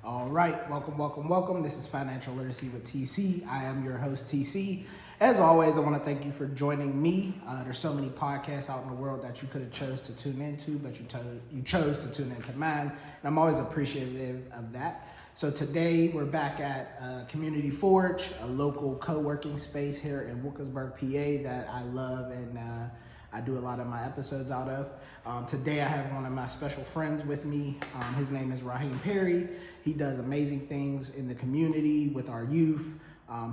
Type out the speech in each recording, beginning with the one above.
All right, welcome. This is Financial Literacy with TC. I am your host, TC. As always, I want to thank you for joining me. There's so many podcasts out in the world that you could have chose to tune into, but you chose to tune into mine, and I'm always appreciative of that. So today we're back at Community Forge, a local co-working space here in Wilkinsburg, PA that I love and I do a lot of my episodes out of. Today I have one of my special friends with me. His name is Raheem Perry. He does amazing things in the community with our youth.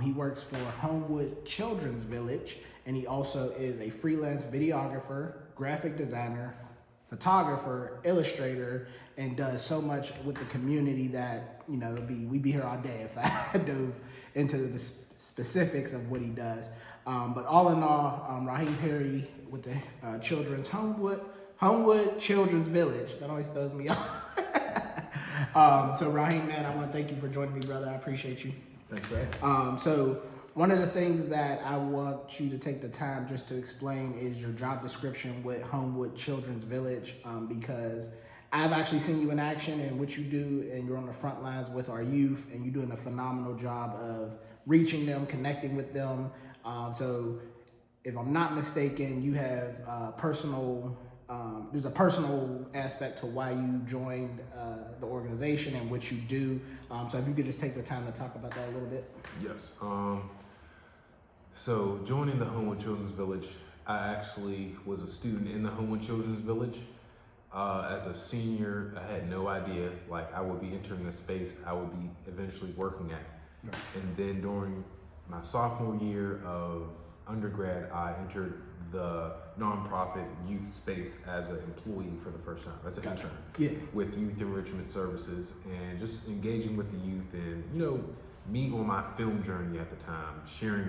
He works for Homewood Children's Village, and he also is a freelance videographer, graphic designer, photographer, illustrator, and does so much with the community that, we'd be here all day if I dove into the specifics of what he does. But all in all, Raheem Perry with the Children's Homewood Children's Village. That always throws me off. So Raheem, man, I want to thank you for joining me, brother. I appreciate you. Thanks, Ray. So one of the things that I want you to take the time just to explain is your job description with Homewood Children's Village, because I've actually seen you in action and what you do, and you're on the front lines with our youth, and you're doing a phenomenal job of reaching them, connecting with them. So if I'm not mistaken, you have there's a personal aspect to why you joined the organization and what you do. So if you could just take the time to talk about that a little bit. Yes. So joining the Homewood Children's Village, I actually was a student in the Homewood Children's Village. As a senior, I had no idea I would be entering a space I would be eventually working at. Right. And then during my sophomore year of undergrad, I entered the nonprofit youth space as an employee for the first time, as an intern. Yeah. With youth enrichment services and just engaging with the youth and, me on my film journey at the time,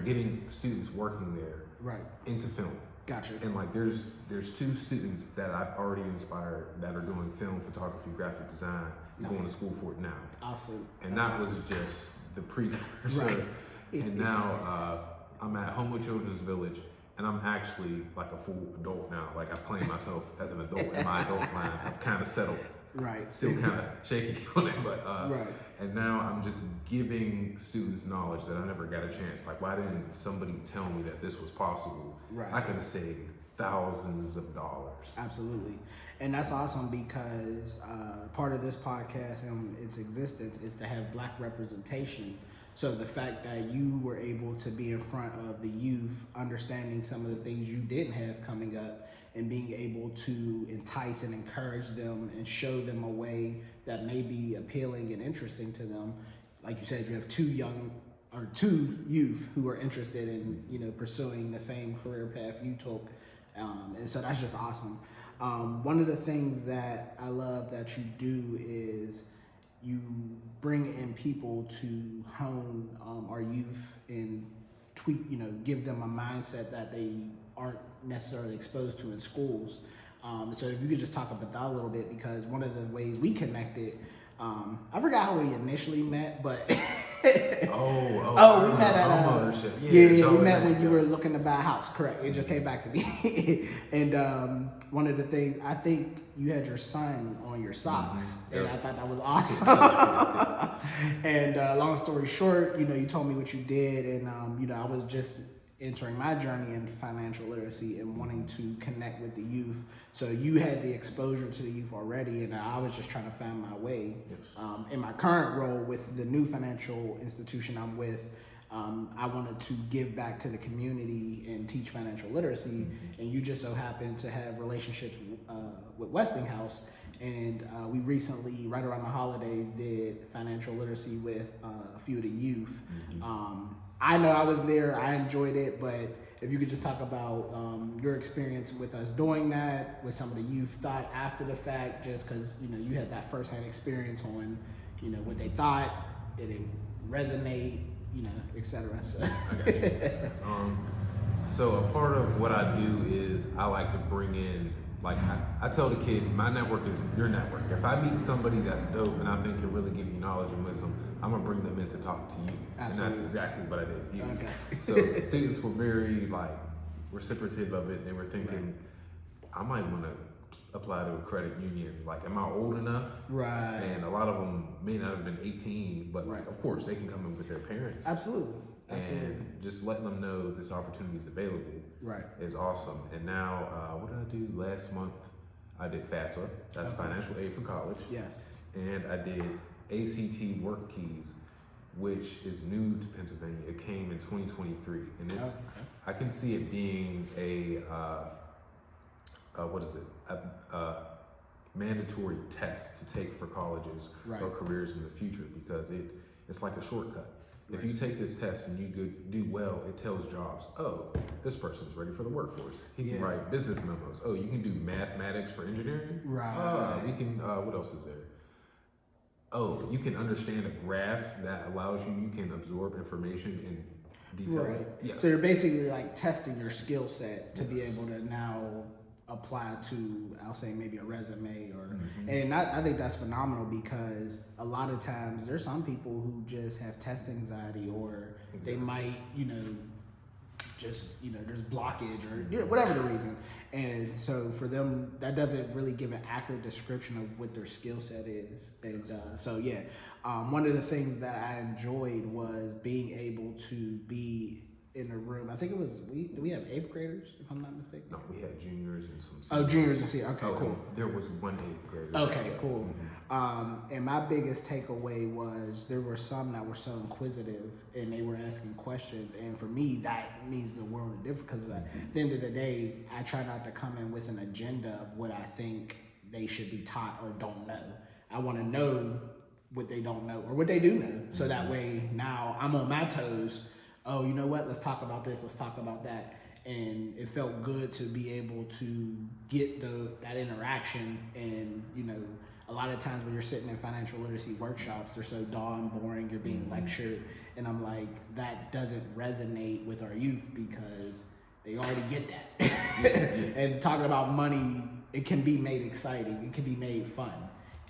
getting students working there right into film. Gotcha. And there's two students that I've already inspired that are doing film, photography, graphic design, going to school for it now. Absolutely. And that was just the precursor. Right. And now I'm at Homewood Children's Village, and I'm actually like a full adult now. I've claimed myself as an adult in my adult mind. I've kind of settled. Right. Still kind of shaky on it, but right. And now I'm just giving students knowledge that I never got a chance. Why didn't somebody tell me that this was possible? Right. I could have saved thousands of dollars. Absolutely. And that's awesome because part of this podcast and its existence is to have Black representation. So the fact that you were able to be in front of the youth, understanding some of the things you didn't have coming up, and being able to entice and encourage them and show them a way that may be appealing and interesting to them. Like you said, you have two youth who are interested in, pursuing the same career path you took. And so that's just awesome. One of the things that I love that you do is you bring in people to hone our youth and tweak, give them a mindset that they aren't necessarily exposed to in schools. So if you could just talk about that a little bit, because one of the ways we connected, I forgot how we initially met, but we met at ownership. We met when you were looking to buy a house. Correct. It just came back to me. And one of the things, I think you had your son on your socks, and I thought that was awesome. And long story short, you told me what you did, and I was just entering my journey in financial literacy and wanting to connect with the youth. So you had the exposure to the youth already, and I was just trying to find my way. Yes. In my current role with the new financial institution I'm with, I wanted to give back to the community and teach financial literacy, and you just so happen to have relationships with Westinghouse, and we recently, right around the holidays, did financial literacy with a few of the youth. I know I was there, I enjoyed it, but if you could just talk about your experience with us doing that, with some of the youth thought after the fact, just because you had that firsthand experience on what they thought, did it resonate, etc. So. I got you. So a part of what I do is I like to bring in, I tell the kids, my network is your network. If I meet somebody that's dope and I think can really give you knowledge and wisdom, I'm gonna bring them in to talk to you. Absolutely. And that's exactly what I did with you. Okay. So students were very reciprocative of it. They were thinking, I might want to apply to a credit union? Like, am I old enough? Right. And a lot of them may not have been 18, but like, of course, they can come in with their parents. Absolutely. And just letting them know this opportunity is available is awesome. And now, what did I do last month? I did FAFSA, that's financial aid for college. Yes. And I did ACT Work Keys, which is new to Pennsylvania. It came in 2023, and it's I can see it being a mandatory test to take for colleges or careers in the future, because it's like a shortcut. If you take this test and you do well, it tells jobs, oh, this person's ready for the workforce. He can write business memos. Oh, you can do mathematics for engineering? Right. We can, what else is there? Oh, you can understand a graph that allows you can absorb information in detail. Right. Yes. So you're basically like testing your skill set to be able to now apply to, I'll say, maybe a resume or, and I think that's phenomenal, because a lot of times there's some people who just have test anxiety, or they might, just, there's blockage or whatever the reason. And so for them, that doesn't really give an accurate description of what their skill set is. And one of the things that I enjoyed was being able to be in a room. I think it was, do we have 8th graders, if I'm not mistaken? No, we had juniors and some seniors. Oh, juniors and seniors. Okay, cool. There was one 8th grader. Okay, cool. And my biggest takeaway was there were some that were so inquisitive and they were asking questions. And for me, that means the world of difference, because at the end of the day, I try not to come in with an agenda of what I think they should be taught or don't know. I want to know what they don't know or what they do know. So that way now I'm on my toes. Oh, you know what? Let's talk about this. Let's talk about that. And it felt good to be able to get that interaction. And, a lot of times when you're sitting in financial literacy workshops, they're so dull and boring. You're being lectured. And I'm like, that doesn't resonate with our youth, because they already get that. And talking about money, it can be made exciting. It can be made fun.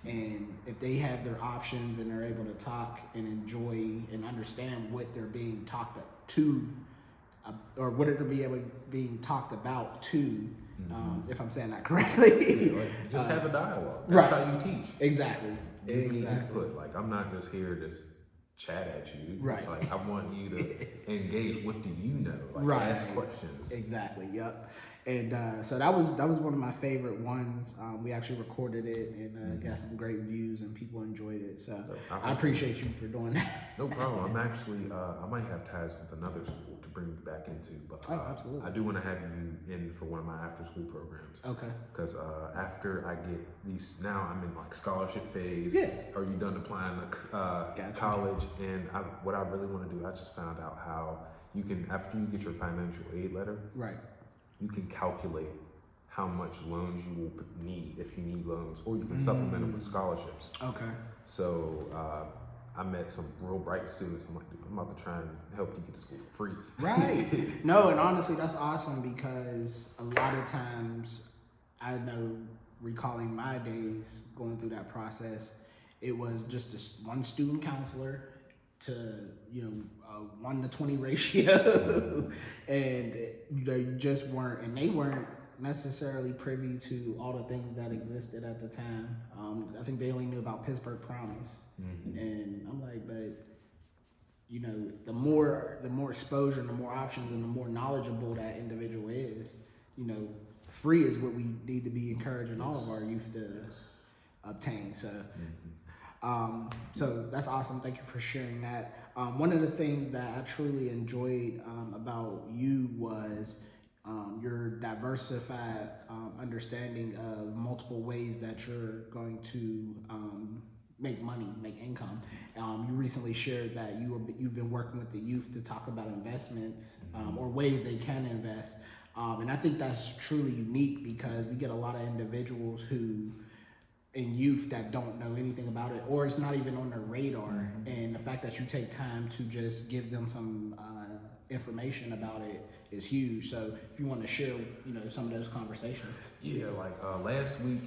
And if they have their options and they're able to talk and enjoy and understand what they're being talked to, or what they're being talked about to, if I'm saying that correctly. Just have a dialogue. That's how you teach. Exactly. Give me input. Like, I'm not just here to chat at you. Right. Like, I want you to engage. What do you know? Like, ask questions. Exactly. Yep. And so that was one of my favorite ones. We actually recorded it and got some great views, and people enjoyed it. So I appreciate you for doing that. No problem. I'm actually I might have ties with another school to bring you back into, but absolutely. I do want to have you in for one of my after school programs. Okay. Because after I get these, now I'm in like scholarship phase. Yeah. Are you done applying to college? And what I really want to do, I just found out how you can, after you get your financial aid letter, you can calculate how much loans you will need if you need loans, or you can supplement it with scholarships. Okay. So I met some real bright students. I'm like, dude, I'm about to try and help you get to school for free. Right. No, and honestly, that's awesome, because a lot of times, I know, recalling my days going through that process, it was just one student counselor to 1 to 20 ratio, and you just weren't, and they weren't necessarily privy to all the things that existed at the time. I think they only knew about Pittsburgh Promise, and I'm like, but the more exposure and the more options and the more knowledgeable that individual is, free is what we need to be encouraging all of our youth to obtain. So. So that's awesome. Thank you for sharing that. One of the things that I truly enjoyed about you was your diversified understanding of multiple ways that you're going to make money, make income. You recently shared that you've been working with the youth to talk about investments or ways they can invest. And I think that's truly unique, because we get a lot of individuals who in youth that don't know anything about it, or it's not even on their radar. And the fact that you take time to just give them some information about it is huge. So if you want to share, some of those conversations. Yeah, like last week,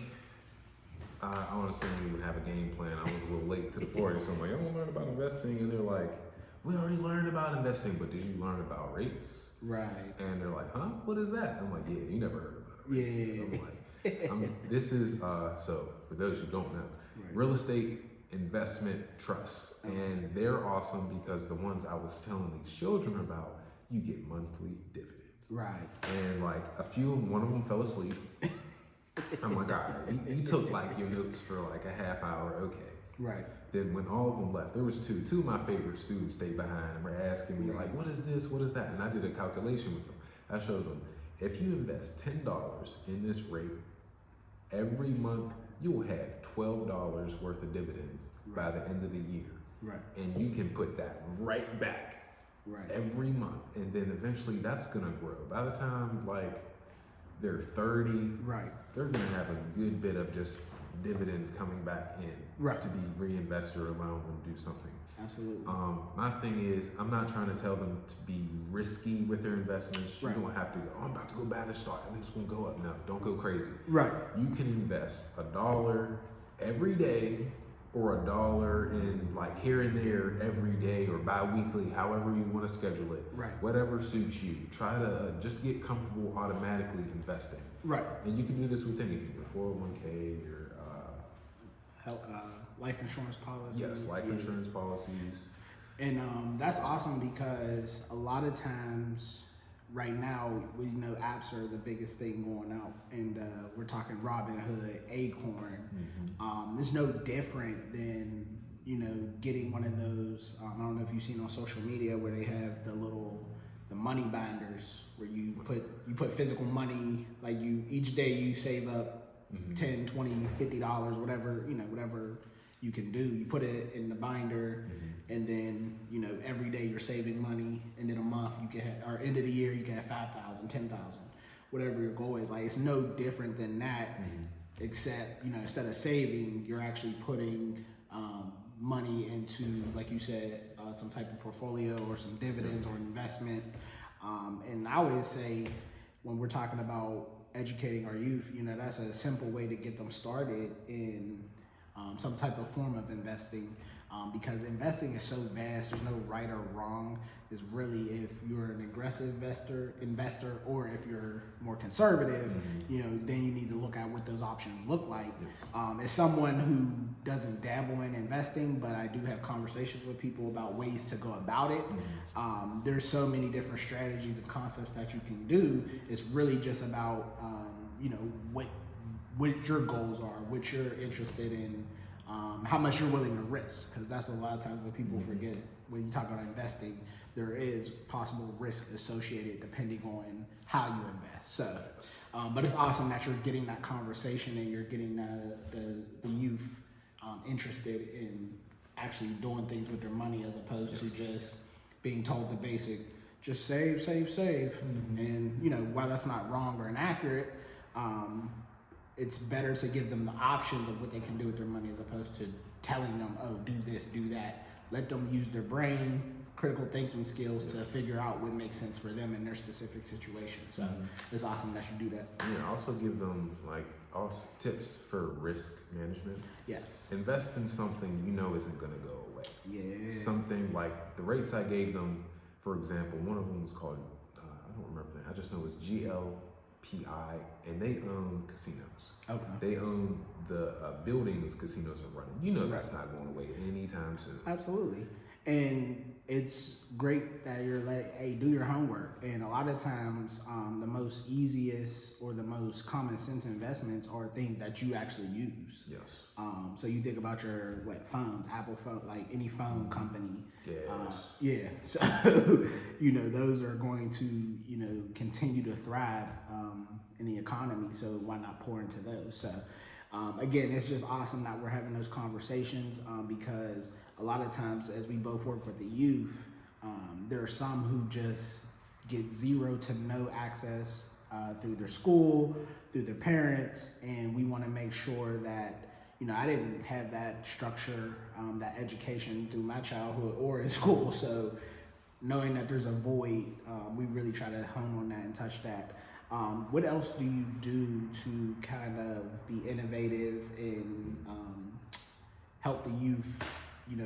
I honestly didn't even have a game plan. I was a little late to the party, so I'm like, I want to learn about investing, and they're like, we already learned about investing, but did you learn about rates? Right. And they're like, huh? What is that? I'm like, yeah, you never heard about it. Yeah. I'm like, This is so for those who don't know, real estate investment trusts, and they're awesome because the ones I was telling these children about, you get monthly dividends. Right. And like one of them fell asleep. I'm like, all right, you took like your notes for like a half hour, okay. Right. Then when all of them left, there was two of my favorite students stayed behind and were asking me like, what is this, what is that? And I did a calculation with them. I showed them, if you invest $10 in this rate, every month you'll have $12 worth of dividends by the end of the year. Right. And you can put that right back every month. And then eventually that's gonna grow. By the time like they're 30, they're gonna have a good bit of just dividends coming back in to be reinvested or allow them to do something. Absolutely. My thing is, I'm not trying to tell them to be risky with their investments. You don't have to go, I'm about to go buy this stock and it's gonna go up. No, don't go crazy. Right. You can invest $1 every day or $1 in like here and there every day or bi-weekly, however you want to schedule it. Right. Whatever suits you. Try to just get comfortable automatically investing. Right. And you can do this with anything, your 401k, your life insurance policies. Yes, life insurance policies. And that's awesome because a lot of times right now, we know apps are the biggest thing going out. And we're talking Robinhood, Acorn. It's no different than, getting one of those, I don't know if you've seen on social media where they have the money binders where you put physical money, like each day you save up $10, $20, $50, whatever you can do. You put it in the binder, and then every day you're saving money, and then a month you can or end of the year you can have 5,000, 10,000, whatever your goal is. Like, it's no different than that, except instead of saving, you're actually putting money into, like you said, some type of portfolio or some dividends or investment. And I always say, when we're talking about educating our youth, that's a simple way to get them started in some type of form of investing, because investing is so vast. There's no right or wrong. It's really if you're an aggressive investor, or if you're more conservative, then you need to look at what those options look like. As someone who doesn't dabble in investing, but I do have conversations with people about ways to go about it. There's so many different strategies and concepts that you can do. It's really just about what your goals are, what you're interested in, how much you're willing to risk, because that's a lot of times what people forget. When you talk about investing, there is possible risk associated depending on how you invest. So, but it's awesome that you're getting that conversation and you're getting the youth interested in actually doing things with their money, as opposed to just being told the basic, just save, save, save. And while that's not wrong or inaccurate, it's better to give them the options of what they can do with their money, as opposed to telling them, oh, do this, do that. Let them use their brain, critical thinking skills to figure out what makes sense for them in their specific situation. So it's awesome that you do that. Yeah, also give them tips for risk management. Yes. Invest in something isn't going to go away. Yeah. Something like the rates I gave them, for example, one of them was called, I don't remember that. I just know it was GLPI, and they own casinos. Okay. They own the buildings casinos are running. That's not going away anytime soon. Absolutely. And it's great that you're hey, do your homework. And a lot of times, the most easiest or the most common sense investments are things that you actually use. Yes. So you think about your phones, Apple phone, like any phone company. Yes. So those are going to continue to thrive in the economy. So why not pour into those? So again, it's just awesome that we're having those conversations, because a lot of times, as we both work with the youth, there are some who just get zero to no access through their school, through their parents, and we want to make sure that I didn't have that structure, that education through my childhood or in school. So knowing that there's a void, we really try to hone on that and touch that. What else do you do to kind of be innovative and help the youth,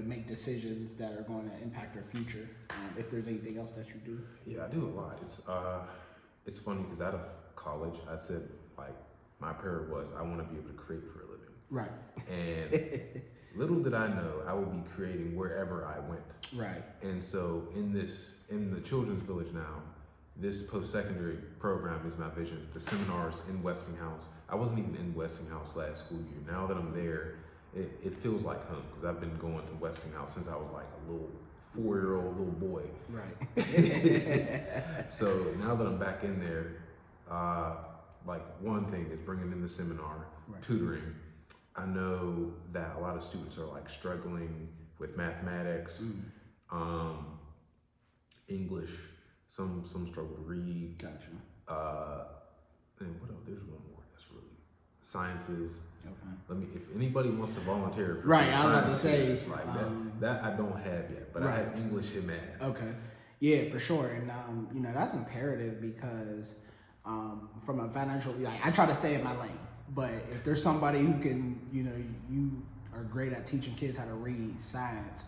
make decisions that are going to impact their future? If there's anything else that you do? Yeah, I do a lot. It's funny because out of college, I said my prayer was, I want to be able to create for a living. Right. And little did I know, I would be creating wherever I went. Right. And so in the Children's Village now, this post-secondary program is my vision. The seminars in Westinghouse. I wasn't even in Westinghouse last school year. Now that I'm there, it feels like home because I've been going to Westinghouse since I was like a little 4-year-old little boy. Right. So now that I'm back in there, like one thing is bringing in the seminar, Right. tutoring. I know that a lot of students are like struggling with mathematics, English. Some struggle to read. Gotcha. And what else? There's one more that's really sciences. Okay. If anybody wants to volunteer for Right, some I was about to sciences, say, like that I don't have yet, but I right. have English and math. Okay. Yeah, for sure. And you know, that's imperative because from a financial, like, I try to stay in my lane. But if there's somebody who can, you know, you are great at teaching kids how to read science,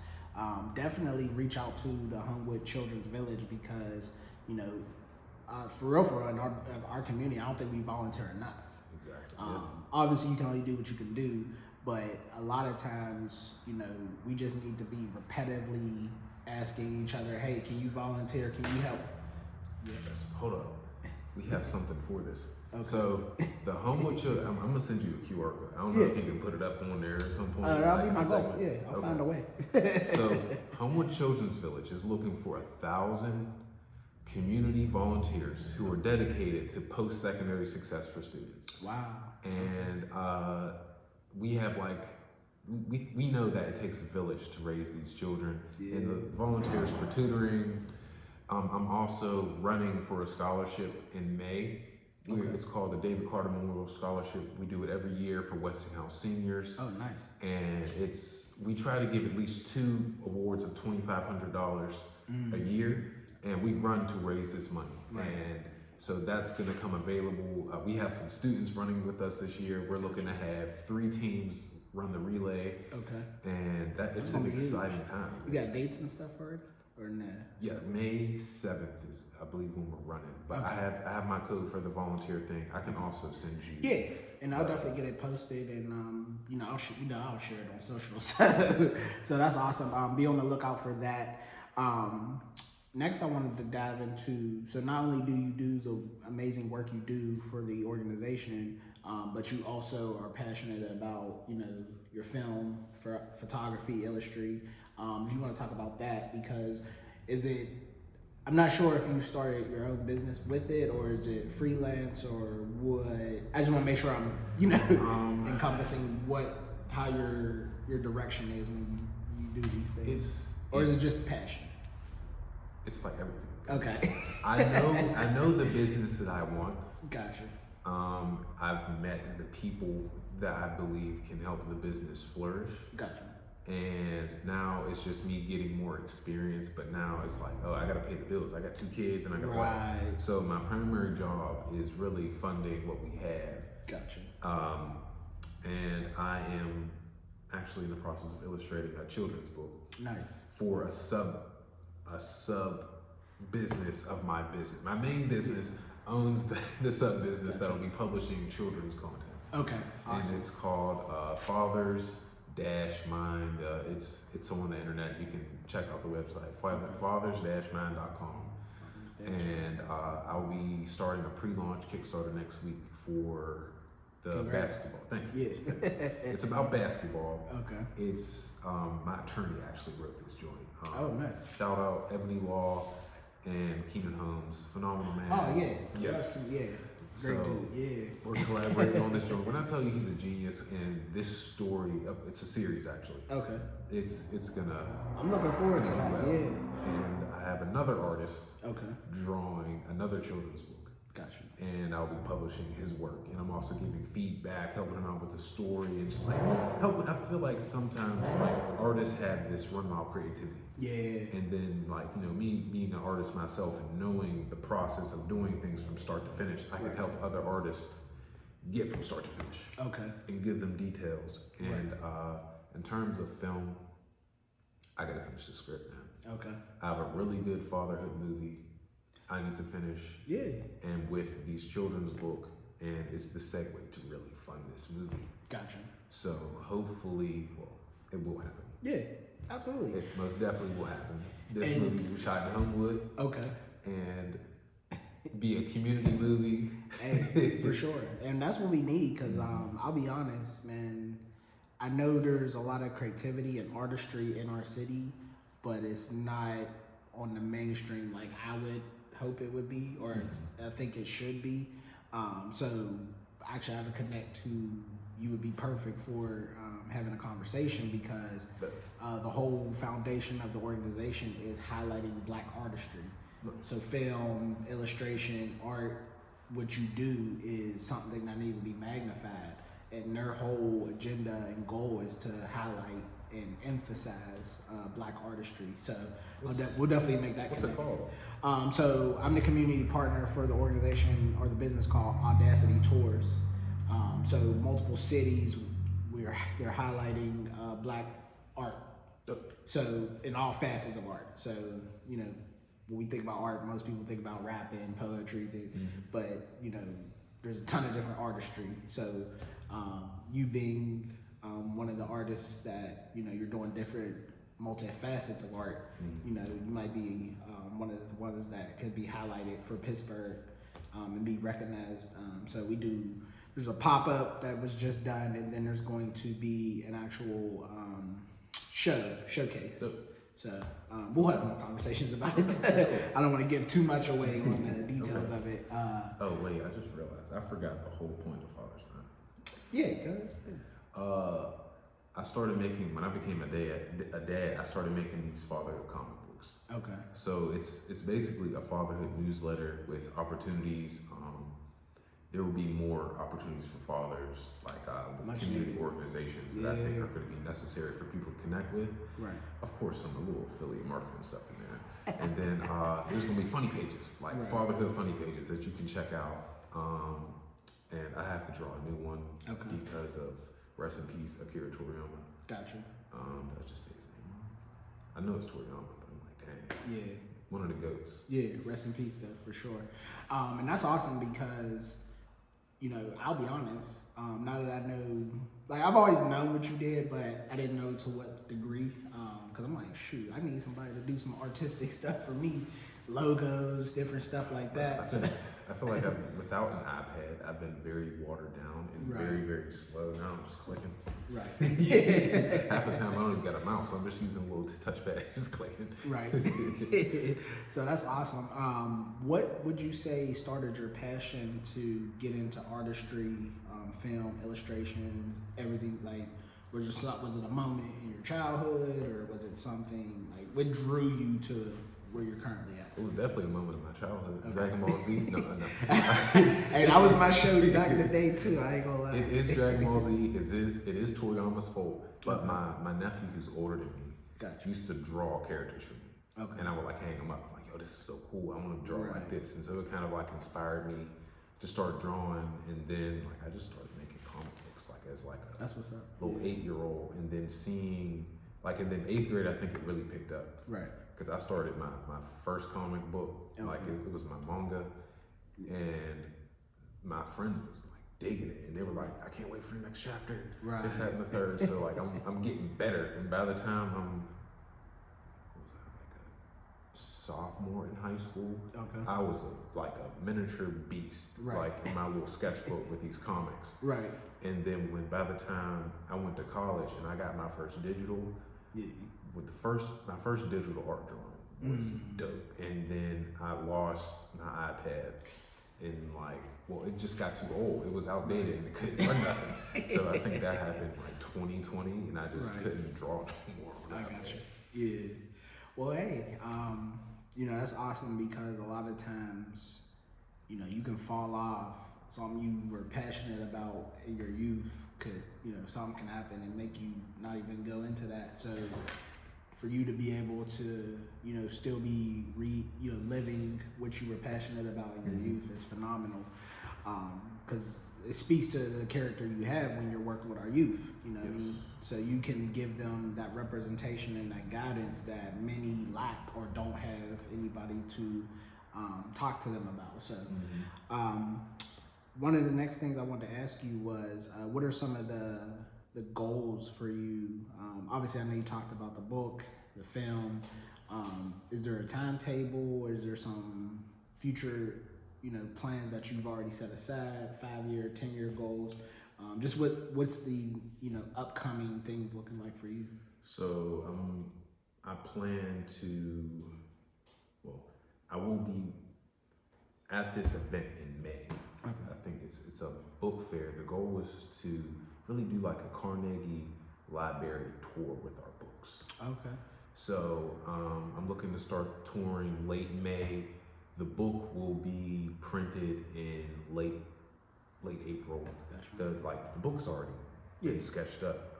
definitely reach out to the Homewood Children's Village because, you know, for real, in our community, I don't think we volunteer enough. Exactly. Obviously, you can only do what you can do, but a lot of times, you know, we just need to be repetitively asking each other, hey, can you volunteer? Can you help? Yeah. Hold up. We have something for this. Okay. So the Homewood Children, I'm gonna send you a QR code. I don't know if you can put it up on there at some point. That'll be my goal. Yeah, I'll find a way. So Homewood Children's Village is looking for 1,000 community volunteers who are dedicated to post-secondary success for students. Wow. And we have like, we know that it takes a village to raise these children. Yeah. And the volunteers for tutoring. I'm also running for a scholarship in May. Okay. It's called the David Carter Memorial Scholarship. We do it every year for Westinghouse seniors. Oh, nice. And we try to give at least 2 awards of $2,500 a year, and we run to raise this money. Right. And so that's going to come available. We have some students running with us this year. We're looking to have 3 teams run the relay. Okay. And it's an exciting time. You got dates and stuff for it? Or nah? Yeah, May 7th is, I believe, when we're running. But I have my code for the volunteer thing. I can also send you. Yeah, and I'll definitely get it posted, and you know, I'll share it on social. So that's awesome. Be on the lookout for that. Next, I wanted to dive into. So not only do you do the amazing work you do for the organization, but you also are passionate about, you know, your film, for photography, illustrating. If you want to talk about that, because I'm not sure if you started your own business with it, or is it freelance, or what? I just want to make sure I'm, you know, encompassing how your direction is when you do these things. Is it just passion? It's like everything. Okay. I know the business that I want. Gotcha. I've met the people that I believe can help the business flourish. Gotcha. And now it's just me getting more experience, but now it's like, oh, I gotta pay the bills. I got 2 kids and I gotta work. So my primary job is really funding what we have. Gotcha. And I am actually in the process of illustrating a children's book. Nice. For a sub business of my business. My main business owns the sub business that'll be publishing children's content. Okay. Awesome. And it's called Fathers Mind. It's on the internet. You can check out the website, fathers-mind.com. And I'll be starting a pre-launch Kickstarter next week for the basketball. Thank you. Yeah. It's about basketball. Okay. It's my attorney actually wrote this joint. Oh, nice. Shout out Ebony Law and Keenan Holmes, phenomenal man. Oh yeah. Yes. Yeah. Great dude. Yeah. We're collaborating on this joint. When I tell you he's a genius, and this story, it's a series actually. Okay. It's gonna. I'm looking forward to that. Well. Yeah. And I have another artist. Okay. Drawing another children's book. Gotcha. And I'll be publishing his work, and I'm also giving feedback, helping him out with the story, and just like helping. I feel like sometimes like artists have this run wild creativity. Yeah. And then like, you know, me being an artist myself and knowing the process of doing things from start to finish, I can help other artists get from start to finish. Okay. And give them details. And in terms of film, I gotta finish the script now. Okay. I have a really good fatherhood movie I need to finish. Yeah. And with these children's book, and it's the segue to really fund this movie. Gotcha. So hopefully, well, it will happen. Yeah, absolutely. It most definitely will happen. This movie was shot in Homewood. Okay. And be a community movie. Hey, for sure. And that's what we need, because I'll be honest, man, I know there's a lot of creativity and artistry in our city, but it's not on the mainstream like I would hope it would be, or I think it should be. So actually I have a connect who you would be perfect for having a conversation, because the whole foundation of the organization is highlighting Black artistry. So film, illustration, art, what you do is something that needs to be magnified. And their whole agenda and goal is to highlight and emphasize Black artistry. So we'll definitely make that connection. What's it called? So I'm the community partner for the organization or the business called Audacity Tours. So multiple cities, they're highlighting Black art. So in all facets of art. So, you know, when we think about art, most people think about rapping, poetry, but, you know, there's a ton of different artistry. So you being one of the artists that, you know, you're doing different multi-facets of art, you know, you might be one of the ones that could be highlighted for Pittsburgh and be recognized. So there's a pop-up that was just done, and then there's going to be an actual showcase. So we'll have more conversations about it. I don't want to give too much away on the details of it. Oh wait, I just realized I forgot the whole point of Father's Night. Yeah, go ahead. I started making, when I became a dad, I started making these fatherhood comic books. Okay. So it's basically a fatherhood newsletter with opportunities. There will be more opportunities for fathers, like with community organizations that I think are going to be necessary for people to connect with. Right. Of course, some a little affiliate marketing stuff in there. And then there's going to be funny pages, like fatherhood funny pages that you can check out. And I have to draw a new one because of rest in peace, Akira Toriyama. Gotcha. Did I just say his name? I know it's Toriyama, but I'm like, dang. Yeah. One of the goats. Yeah, rest in peace, though, for sure. And that's awesome because, you know, I'll be honest, now that I know, like, I've always known what you did, but I didn't know to what degree. Because I'm like, shoot, I need somebody to do some artistic stuff for me. Logos, different stuff like that. I feel like without an iPad, I've been very watered down and very, very slow. Now I'm just clicking. Right. Half the time I don't even got a mouse. I'm just using a little touchpad, just clicking. Right. So that's awesome. What would you say started your passion to get into artistry, film, illustrations, everything? Like, was it a moment in your childhood, or was it something like what drew you to where you're currently at? It was definitely a moment in my childhood. Okay. Dragon Ball Z. No. Hey, that was my show back in the day too. I ain't gonna lie. It is Dragon Ball Z. It is Toriyama's fault. But my nephew, who's older than me, used to draw characters for me. Okay. And I would like hang them up. I'm like, yo, this is so cool. I want to draw like this. And so it kind of like inspired me to start drawing. And then like I just started making comic books like as like a that's what's up. Little 8-year-old, and then seeing like in then 8th grade I think it really picked up. Right. Because I started my first comic book, like it was my manga, and my friends was like digging it, and they were like, I can't wait for the next chapter. Right. This, that, and the third. So like I'm getting better, and by the time I'm like a sophomore in high school, I was like a miniature beast, like in my little sketchbook with these comics. Right. And then by the time I went to college and I got my first digital. With my first digital art drawing was dope, and then I lost my iPad and it just got too old. It was outdated and it couldn't run nothing. So I think that happened like 2020, and I just couldn't draw no more. I got you. Yeah. Well, hey, you know, that's awesome because a lot of times, you know, you can fall off something you were passionate about in your youth. Something can happen and make you not even go into that. So for you to be able to, you know, still be living what you were passionate about in your youth is phenomenal. Because it speaks to the character you have when you're working with our youth, you know what I mean? So you can give them that representation and that guidance that many lack or don't have anybody to talk to them about. So One of the next things I wanted to ask you was, what are some of the goals for you? Obviously, I know you talked about the book, the film. Is there a timetable, or is there some future, plans that you've already set aside, 5-year, 10-year goals? Just what's the upcoming things looking like for you? So I plan to, well, I will be at this event in May. Okay. I think it's a book fair. The goal is to really do like a Carnegie Library tour with our books. Okay. So I'm looking to start touring late May. The book will be printed in late April. Gotcha. The book's already been sketched up.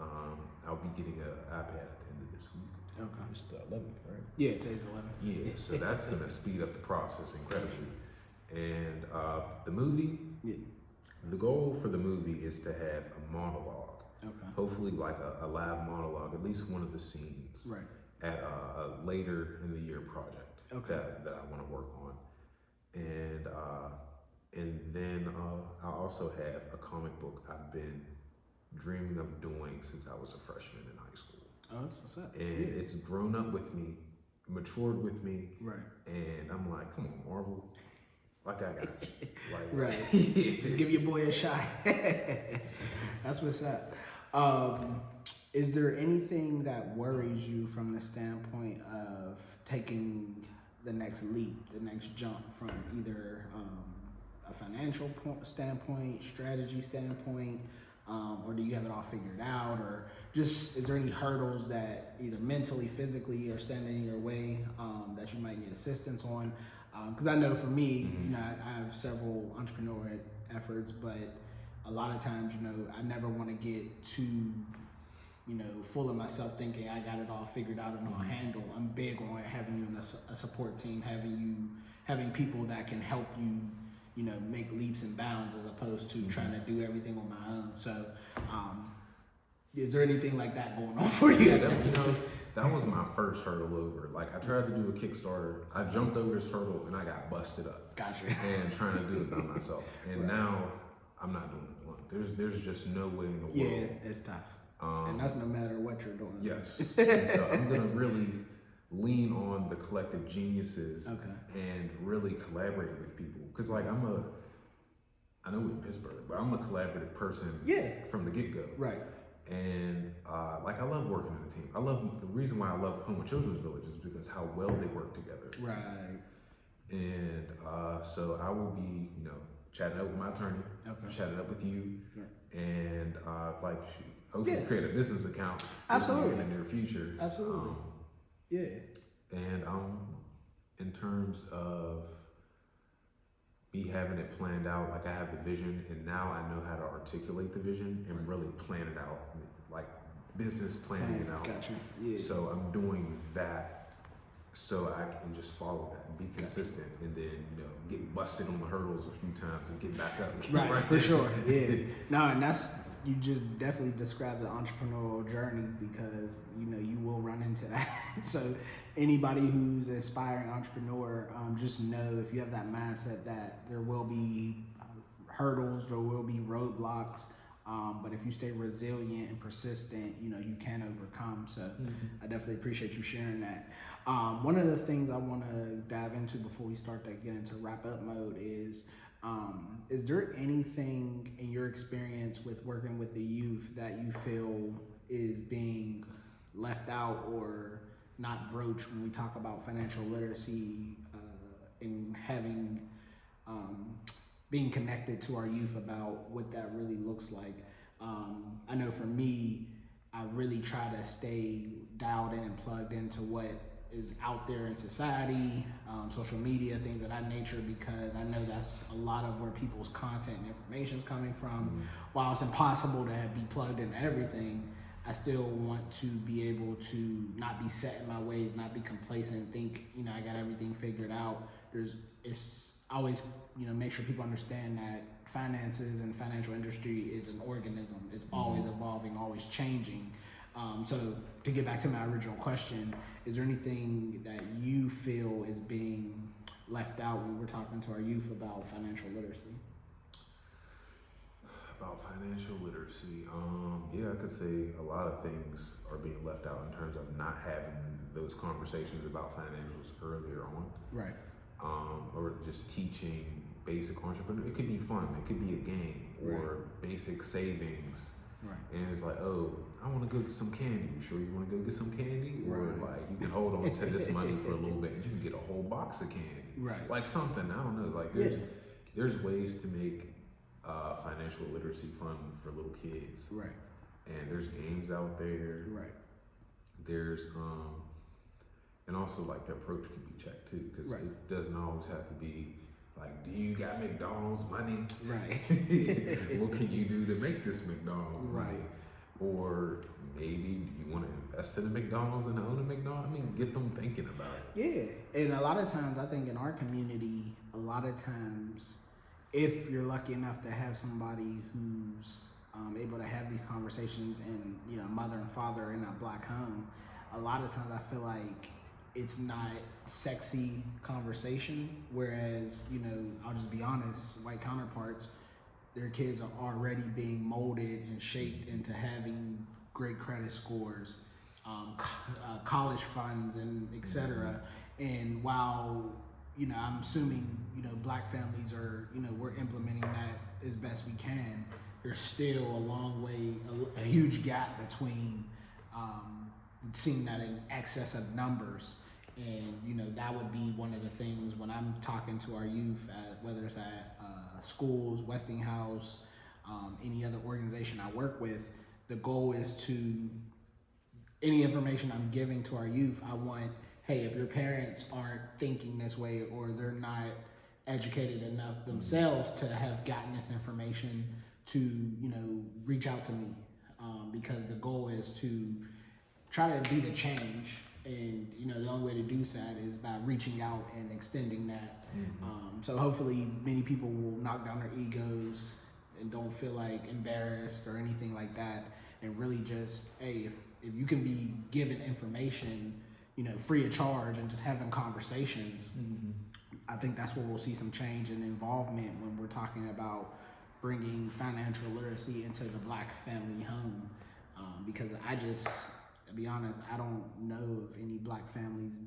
I'll be getting an iPad at the end of this week. Okay. It's the 11th, right? Yeah, today's 11. Yeah, so that's gonna speed up the process incredibly. And the movie, the goal for the movie is to have a monologue. Okay. Hopefully like a live monologue, at least one of the scenes. Right. At a later in the year project that I want to work on. And then I also have a comic book I've been dreaming of doing since I was a freshman in high school. Oh, that's what's up. And it's grown up with me, matured with me. Right. And I'm like, come on, Marvel. Like, I got you. Like, Right. Just give your boy a shot. That's what's up. Is there anything that worries you from the standpoint of taking the next leap, the next jump from either a financial standpoint, strategy standpoint, or do you have it all figured out? Or just, is there any hurdles that either mentally, physically, are standing in your way that you might need assistance on? Because I know for me, I have several entrepreneurial efforts, but a lot of times, I never want to get too full of myself thinking I got it all figured out and all handled. I'm big on having you in a support team, having people that can help you, make leaps and bounds as opposed to trying to do everything on my own. So, is there anything like that going on for you? Yeah, that was my first hurdle over. Like, I tried to do a Kickstarter. I jumped over this hurdle and I got busted up. Gotcha. And trying to do it by myself. And now I'm not doing it alone. There's just no way in the world. Yeah, it's tough. And that's no matter what you're doing. Yes. And so I'm gonna really lean on the collective geniuses and really collaborate with people. Cause like I know we're in Pittsburgh, but I'm a collaborative person from the get-go. Right. And like I love working in a team. The reason why I love Homewood Children's Village is because how well they work together. Right. And so I will be, chatting up with my attorney, chatting up with you, and hopefully create a business account. Absolutely. In the near future. Absolutely. And in terms of me having it planned out, like I have the vision, and now I know how to articulate the vision and really plan it out, like business planning it out. Gotcha. Yeah. So I'm doing that so I can just follow that and be consistent, and then get busted on the hurdles a few times and get back up. Right, for sure. Yeah. No, and you just definitely described the entrepreneurial journey, because you will run into that. So anybody who's an aspiring entrepreneur, just know if you have that mindset that there will be hurdles, there will be roadblocks, but if you stay resilient and persistent, you can overcome. So I definitely appreciate you sharing that. One of the things I want to dive into before we start to get into wrap up mode is there anything in your experience with working with the youth that you feel is being left out or not broached when we talk about financial literacy and having being connected to our youth about what that really looks like? I know for me, I really try to stay dialed in and plugged into what is out there in society, social media, things of that nature, because I know that's a lot of where people's content and information is coming from. While it's impossible to be plugged into everything, I still want to be able to not be set in my ways, not be complacent, think, I got everything figured out. It's always, make sure people understand that finances and financial industry is an organism. It's always evolving, always changing. So to get back to my original question, is there anything that you feel is being left out when we're talking to our youth about financial literacy? About financial literacy, yeah, I could say a lot of things are being left out in terms of not having those conversations about financials earlier on, Right. or just teaching basic entrepreneur. It could be fun, it could be a game, or basic savings. Right. And it's like, oh, I want to go get some candy. You sure you want to go get some candy? Or like, you can hold on to this money for a little bit and you can get a whole box of candy. Right. Like something, I don't know. Like there's ways to make financial literacy fun for little kids. Right. And there's games out there. Right. There's and also like the approach can be checked too, because it doesn't always have to be like, do you got McDonald's money? Right. What can you do to make this McDonald's money? Or maybe do you want to invest in a McDonald's and own a McDonald's? I mean, get them thinking about it. Yeah, and a lot of times I think in our community, a lot of times, if you're lucky enough to have somebody who's able to have these conversations and, you know, mother and father in a black home, a lot of times I feel like it's not sexy conversation, whereas, you know, I'll just be honest, white counterparts, their kids are already being molded and shaped into having great credit scores, college funds, and et cetera. And while, you know, I'm assuming, you know, black families are, you know, we're implementing that as best we can, there's still a long way, a huge gap between seeing that in excess of numbers. And, you know, that would be one of the things when I'm talking to our youth, whether it's at schools, Westinghouse, any other organization I work with, the goal is to, any information I'm giving to our youth, I want, hey, if your parents aren't thinking this way or they're not educated enough themselves to have gotten this information, to, you know, reach out to me, because the goal is to try to be the change. And, you know, the only way to do that is by reaching out and extending that. So hopefully many people will knock down their egos and don't feel like embarrassed or anything like that, and really just, hey, if you can be given information, you know, free of charge and just having conversations, I think that's where we'll see some change and involvement when we're talking about bringing financial literacy into the black family home. Because to be honest, I don't know of any black families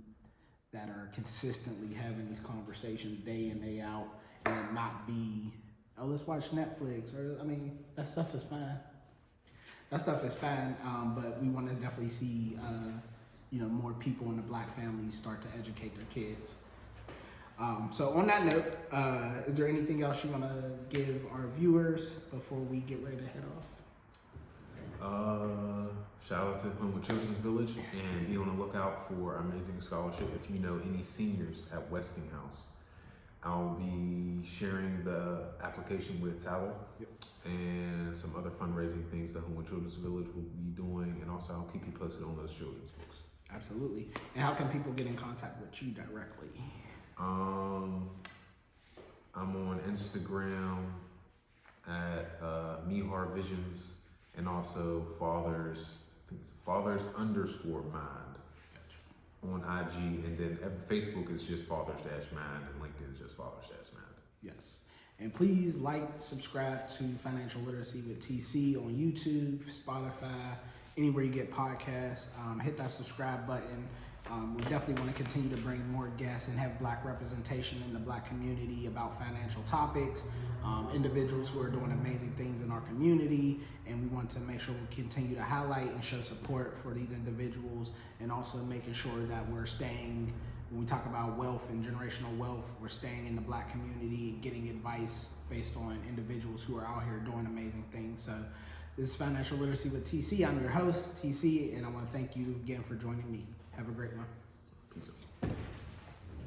that are consistently having these conversations day in, day out, and it not be, oh, let's watch Netflix, or, I mean, that stuff is fine. But we want to definitely see, you know, more people in the black families start to educate their kids. So on that note, is there anything else you want to give our viewers before we get ready to head off? Shout out to Homewood Children's Village, and be on the lookout for amazing scholarship. If you know any seniors at Westinghouse, I'll be sharing the application with Tyler and some other fundraising things that Homewood Children's Village will be doing, and also I'll keep you posted on those children's books. Absolutely. And how can people get in contact with you directly? I'm on Instagram at Mihar Visions, and also fathers_mind on IG, and then Facebook is just fathers-mind, and LinkedIn is just fathers-mind. Yes. And please like, subscribe to Financial Literacy with TC on YouTube, Spotify, anywhere you get podcasts. Hit that subscribe button. We definitely want to continue to bring more guests and have black representation in the black community about financial topics, individuals who are doing amazing things in our community, and we want to make sure we continue to highlight and show support for these individuals, and also making sure that we're staying, when we talk about wealth and generational wealth, we're staying in the black community and getting advice based on individuals who are out here doing amazing things. So this is Financial Literacy with TC. I'm your host, TC, and I want to thank you again for joining me. Have a great one. Peace out.